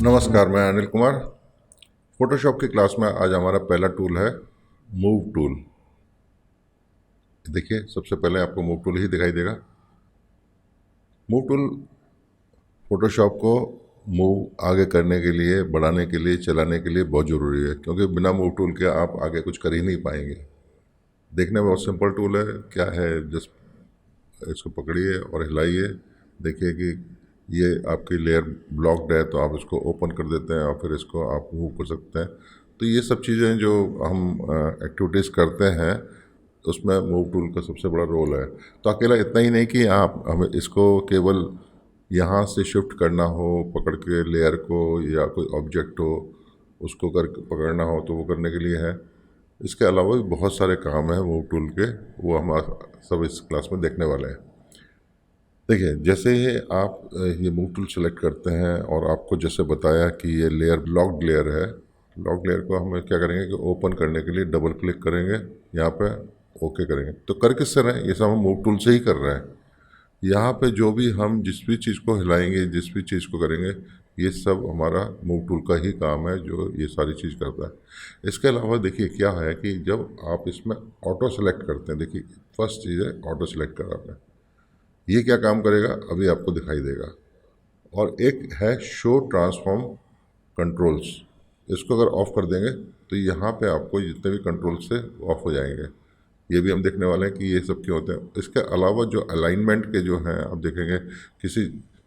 नमस्कार, मैं अनिल कुमार। फोटोशॉप की क्लास में आज हमारा पहला टूल है मूव टूल। देखिए, सबसे पहले आपको मूव टूल ही दिखाई देगा। मूव टूल फोटोशॉप को मूव आगे करने के लिए, बढ़ाने के लिए, चलाने के लिए बहुत ज़रूरी है, क्योंकि बिना मूव टूल के आप आगे कुछ कर ही नहीं पाएंगे। देखने में बहुत सिंपल टूल है। क्या है, जस्ट इसको पकड़िए और हिलाइए। देखिए कि ये आपकी लेयर ब्लॉक्ड है, तो आप इसको ओपन कर देते हैं और फिर इसको आप मूव कर सकते हैं। तो ये सब चीज़ें जो हम एक्टिविटीज़ करते हैं, उसमें मूव टूल का सबसे बड़ा रोल है। तो अकेला इतना ही नहीं कि आप हमें इसको केवल यहाँ से शिफ्ट करना हो, पकड़ के लेयर को, या कोई ऑब्जेक्ट हो उसको कर पकड़ना हो तो वो करने के लिए है। इसके अलावा भी बहुत सारे काम हैं मूव टूल के, वो हम सब इस क्लास में देखने वाले हैं। देखिए, जैसे ही आप ये मूव टूल सेलेक्ट करते हैं और आपको जैसे बताया कि ये लेयर लॉक्ड लेयर है, लॉक्ड लेयर को हम क्या करेंगे कि ओपन करने के लिए डबल क्लिक करेंगे, यहाँ पे ओके करेंगे। तो कर किससे रहे हैं, ये सब हम मूव टूल से ही कर रहे हैं। यहाँ पे जो भी हम जिस भी चीज़ को हिलाएंगे, जिस भी चीज़ को करेंगे, ये सब हमारा मूव टूल का ही काम है जो ये सारी चीज़ करता है। इसके अलावा देखिए क्या है कि जब आप इसमें ऑटो सेलेक्ट करते हैं, देखिए फर्स्ट चीज़ है ऑटो सेलेक्ट करा आपने। ये क्या काम करेगा अभी आपको दिखाई देगा। और एक है शो ट्रांसफॉर्म कंट्रोल्स। इसको अगर ऑफ कर देंगे तो यहाँ पे आपको जितने भी कंट्रोल्स थे ऑफ हो जाएंगे। ये भी हम देखने वाले हैं कि ये सब क्यों होते हैं। इसके अलावा जो अलाइनमेंट के जो हैं, आप देखेंगे किसी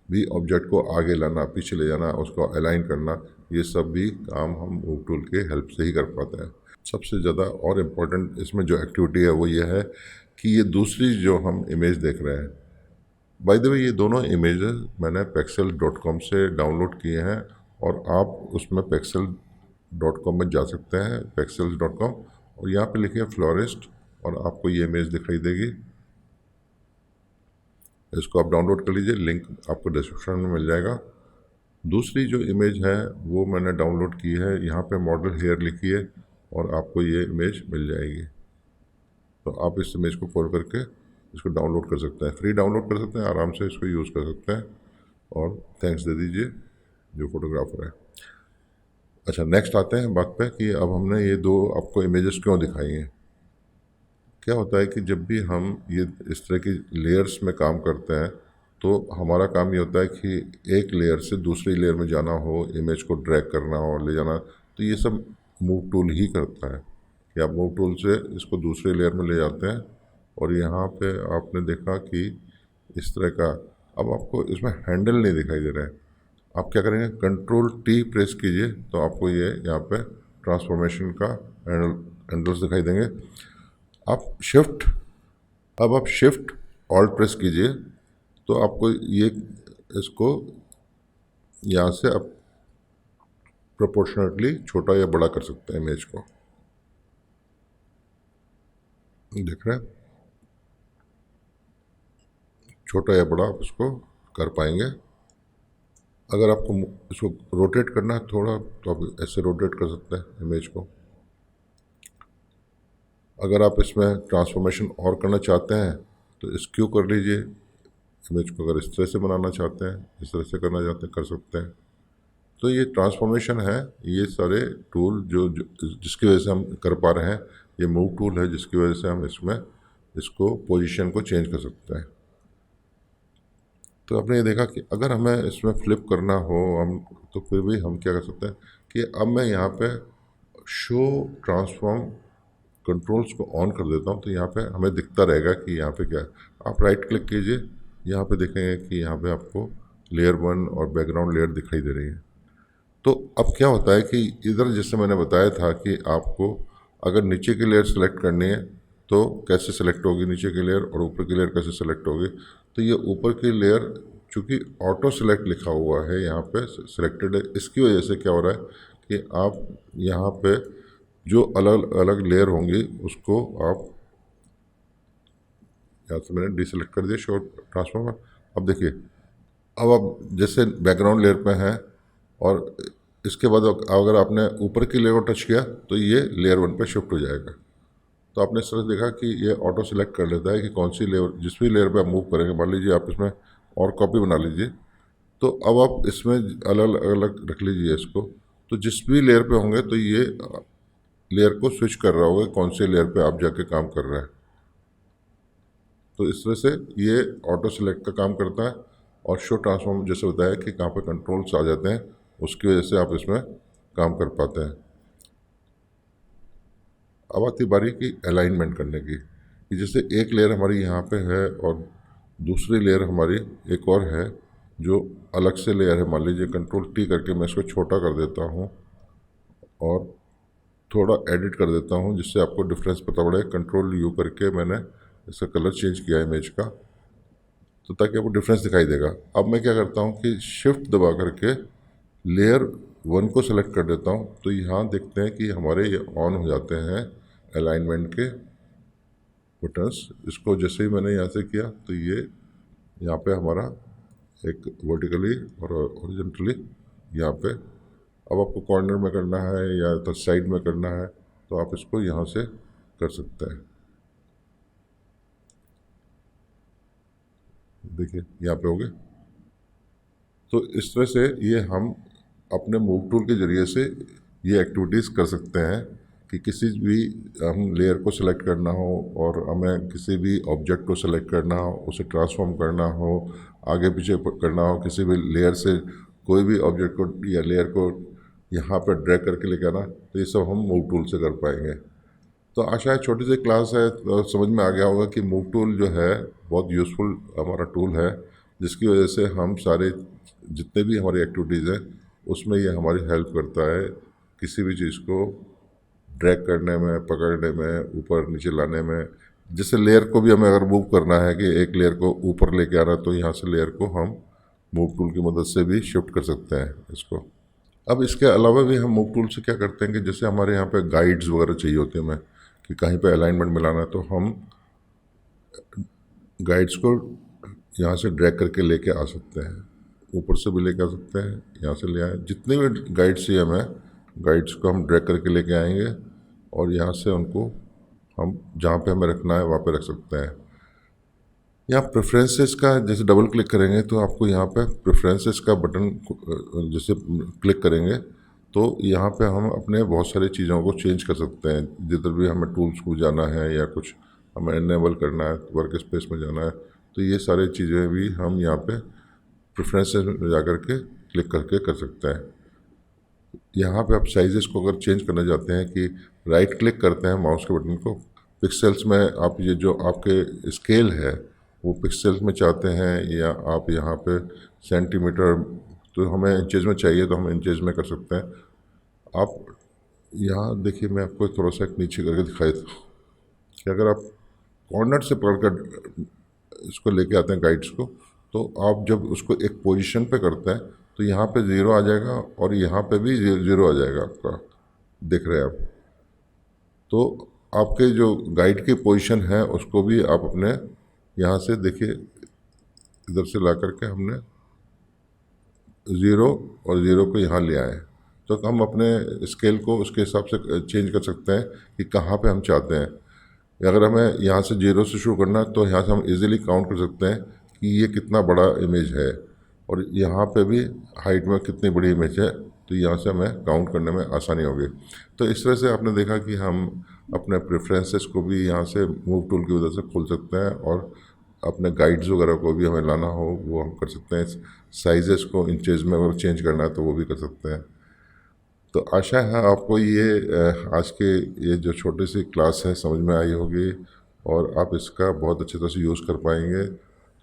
भी ऑब्जेक्ट को आगे लाना, पीछे ले जाना, उसको अलाइन करना, ये सब भी काम हम मूव टूल के हेल्प से ही कर पाते हैं। सबसे ज़्यादा और इम्पोर्टेंट इसमें जो एक्टिविटी है वो ये है कि ये दूसरी जो हम इमेज देख रहे हैं, बाय द वे ये दोनों इमेजेस मैंने pexel.com से डाउनलोड किए हैं, और आप उसमें pexel.com में जा सकते हैं, pexels.com, और यहाँ पे लिखिए फ्लोरिस्ट और आपको ये इमेज दिखाई देगी। इसको आप डाउनलोड कर लीजिए, लिंक आपको डिस्क्रिप्शन में मिल जाएगा। दूसरी जो इमेज है वो मैंने डाउनलोड की है, यहाँ पे मॉडल हेयर लिखिए और आपको ये इमेज मिल जाएगी। तो आप इस इमेज को खोल करके इसको डाउनलोड कर सकते हैं, फ्री डाउनलोड कर सकते हैं, आराम से इसको यूज़ कर सकते हैं, और थैंक्स दे दीजिए जो फोटोग्राफर है। अच्छा, नेक्स्ट आते हैं बात पे कि अब हमने ये दो आपको इमेजेस क्यों दिखाई हैं। क्या होता है कि जब भी हम ये इस तरह की लेयर्स में काम करते हैं, तो हमारा काम ये होता है कि एक लेयर से दूसरी लेयर में जाना हो, इमेज को ड्रैग करना हो, ले जाना, तो ये सब मूव टूल ही करता है कि आप मूव टूल से इसको दूसरे लेयर में ले जाते हैं। और यहाँ पे आपने देखा कि इस तरह का, अब आपको इसमें हैंडल नहीं दिखाई दे रहा है। आप क्या करेंगे, कंट्रोल टी प्रेस कीजिए तो आपको ये यहाँ पे ट्रांसफॉर्मेशन का हैंडल्स दिखाई देंगे। आप शिफ्ट अब आप शिफ्ट ऑल्ट प्रेस कीजिए तो आपको ये इसको यहाँ से आप प्रोपोर्शनटली छोटा या बड़ा कर सकते हैं इमेज को। देख रहे हैं, छोटा या बड़ा आप इसको कर पाएंगे। अगर आपको इसको रोटेट करना है थोड़ा, तो आप ऐसे रोटेट कर सकते हैं इमेज को। अगर आप इसमें ट्रांसफॉर्मेशन और करना चाहते हैं तो स्क्यू कर लीजिए इमेज को। अगर इस तरह से बनाना चाहते हैं, इस तरह से करना चाहते हैं, कर सकते हैं। तो ये ट्रांसफॉर्मेशन है, ये सारे टूल जिसकी वजह से हम कर पा रहे हैं, ये मूव टूल है जिसकी वजह से हम इसमें इसको पोजीशन को चेंज कर सकते हैं। तो आपने ये देखा कि अगर हमें इसमें फ्लिप करना हो हम, तो फिर भी हम क्या कर सकते हैं कि अब मैं यहाँ पे शो ट्रांसफॉर्म कंट्रोल्स को ऑन कर देता हूँ, तो यहाँ पे हमें दिखता रहेगा कि यहाँ पे क्या है। आप राइट क्लिक कीजिए, यहाँ पे देखेंगे कि यहाँ पे आपको लेयर 1 और बैकग्राउंड लेयर दिखाई दे रही है। तो अब क्या होता है कि इधर जैसे मैंने बताया था कि आपको अगर नीचे की लेयर सेलेक्ट करनी है तो कैसे सेलेक्ट होगी नीचे की लेयर, और ऊपर की लेयर कैसे सेलेक्ट होगी। तो ये ऊपर की लेयर चूँकि ऑटो सेलेक्ट लिखा हुआ है यहाँ पे सिलेक्टेड है, इसकी वजह से क्या हो रहा है कि आप यहाँ पे जो अलग अलग लेयर होंगी उसको आप, यहाँ से मैंने डिसेलेक्ट कर दिया शो ट्रांसफॉर्मर। अब देखिए, अब आप जैसे बैकग्राउंड लेयर पे हैं और इसके बाद अगर आपने ऊपर की लेयर को टच किया तो ये लेयर 1 पे शिफ्ट हो जाएगा। तो आपने इस तरह से देखा कि ये ऑटो सेलेक्ट कर लेता है कि कौन सी लेयर, जिस भी लेयर पे आप मूव करेंगे। मान लीजिए आप इसमें और कॉपी बना लीजिए, तो अब आप इसमें अलग अलग रख लीजिए इसको। तो जिस भी लेयर पे होंगे तो ये लेयर को स्विच कर रहा होगा कौन से लेयर पे आप जाके काम कर रहे हैं। तो इस तरह से ये ऑटो सेलेक्ट का काम करता है। और शो ट्रांसफॉर्म जैसे बताया कि कहाँ पे कंट्रोल्स आ जाते हैं, उसकी वजह से आप इसमें काम कर पाते हैं। अब आती बारी की अलाइनमेंट करने की, कि जैसे एक लेयर हमारी यहाँ पे है और दूसरी लेयर हमारी एक और है जो अलग से लेयर है। मान लीजिए कंट्रोल टी करके मैं इसको छोटा कर देता हूँ और थोड़ा एडिट कर देता हूँ जिससे आपको डिफरेंस पता पड़े। कंट्रोल यू करके मैंने इसका कलर चेंज किया इमेज का, तो ताकि आपको डिफरेंस दिखाई देगा। अब मैं क्या करता हूँ कि शिफ्ट दबा करके लेयर वन को सेलेक्ट कर देता हूँ, तो यहाँ देखते हैं कि हमारे ये ऑन हो जाते हैं अलाइनमेंट के बटन्स। इसको जैसे ही मैंने यहाँ से किया तो ये यहाँ पे हमारा एक वर्टिकली और हॉरिजॉन्टली यहाँ पे। अब आपको कॉर्नर में करना है या तो साइड में करना है तो आप इसको यहाँ से कर सकते हैं। देखिए यहाँ पे हो गए। तो इस तरह से ये हम अपने मूव टूल के ज़रिए से ये एक्टिविटीज़ कर सकते हैं कि किसी भी हम लेयर को सिलेक्ट करना हो और हमें किसी भी ऑब्जेक्ट को सिलेक्ट करना हो, उसे ट्रांसफॉर्म करना हो, आगे पीछे करना हो, किसी भी लेयर से कोई भी ऑब्जेक्ट को या लेयर को यहाँ पर ड्रैग करके लेके आना, तो ये सब हम मूव टूल से कर पाएंगे। तो आशा है छोटी सी क्लास है तो समझ में आ गया होगा कि मूव टूल जो है बहुत यूज़फुल हमारा टूल है, जिसकी वजह से हम सारे जितने भी हमारी एक्टिविटीज़ हैं उसमें ये हमारी हेल्प करता है किसी भी चीज़ को ड्रैग करने में, पकड़ने में, ऊपर नीचे लाने में। जैसे लेयर को भी हमें अगर मूव करना है कि एक लेयर को ऊपर लेके आना, तो यहाँ से लेयर को हम मूव टूल की मदद से भी शिफ्ट कर सकते हैं इसको। अब इसके अलावा भी हम मूव टूल से क्या करते हैं कि जैसे हमारे यहाँ पे गाइड्स वगैरह चाहिए होते हैं हमें कि कहीं पे अलाइनमेंट मिलाना है, तो हम गाइड्स को यहाँ से ड्रैग करके लेके आ सकते हैं। ऊपर से भी लेके आ सकते हैं, यहाँ से ले आए। जितने भी गाइड्स चाहिए हमें, गाइड्स को हम ड्रैग करके लेके आएंगे और यहाँ से उनको हम जहाँ पे हमें रखना है वहाँ पे रख सकते हैं। यहाँ प्रेफरेंसेस का जैसे डबल क्लिक करेंगे तो आपको यहाँ पे प्रेफरेंसेस का बटन जैसे क्लिक करेंगे तो यहाँ पे हम अपने बहुत सारी चीज़ों को चेंज कर सकते हैं। जिधर भी हमें टूल्स को जाना है या कुछ हमें इनेबल करना है, वर्क स्पेस में जाना है, तो ये सारी चीज़ें भी हम यहाँ पे प्रेफरेंसेस में जा कर के क्लिक करके कर सकते हैं। यहाँ पे आप साइजेस को अगर चेंज करना चाहते हैं कि राइट क्लिक करते हैं माउस के बटन को, पिक्सेल्स में आप ये जो आपके स्केल है वो पिक्सेल्स में चाहते हैं या आप यहाँ पे सेंटीमीटर, तो हमें इंचेस में चाहिए तो हम इंचेस में कर सकते हैं। आप यहाँ देखिए, मैं आपको थोड़ा सा नीचे करके दिखाई था कि अगर आप कॉर्नर से पकड़कर इसको लेके आते हैं गाइड्स को, तो आप जब उसको एक पोजीशन पे करते हैं तो यहाँ पे ज़ीरो आ जाएगा और यहाँ पे भी ज़ीरो आ जाएगा आपका, देख रहे हैं आप। तो आपके जो गाइड की पोजीशन है उसको भी आप अपने यहाँ से देखिए, इधर से ला करके हमने ज़ीरो और ज़ीरो को यहाँ ले आए, तो हम अपने स्केल को उसके हिसाब से चेंज कर सकते हैं कि कहाँ पे हम चाहते हैं। अगर हमें यहाँ से जीरो से शुरू करना है तो यहाँ से हम इजीली काउंट कर सकते हैं कि ये कितना बड़ा इमेज है और यहाँ पे भी हाइट में कितनी बड़ी इमेज है, तो यहाँ से हमें काउंट करने में आसानी होगी। तो इस तरह से आपने देखा कि हम अपने प्रेफरेंसेस को भी यहाँ से मूव टूल की वजह से खोल सकते हैं और अपने गाइड्स वगैरह को भी हमें लाना हो वो हम कर सकते हैं। साइजेस को इंचेज में अगर चेंज करना है तो वो भी कर सकते हैं। तो आशा है आपको ये आज के ये जो छोटी सी क्लास है समझ में आई होगी और आप इसका बहुत अच्छी तरह से यूज़ कर पाएंगे।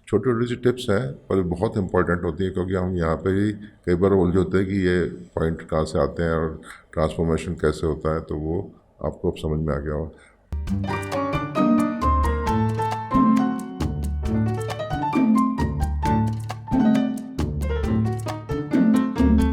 छोटी छोटी सी टिप्स हैं पर बहुत इंपॉर्टेंट होती है, क्योंकि हम यहाँ पे ही कई बार उलझे होते हैं कि ये पॉइंट कहाँ से आते हैं और ट्रांसफॉर्मेशन कैसे होता है, तो वो आपको अब समझ में आ गया हो।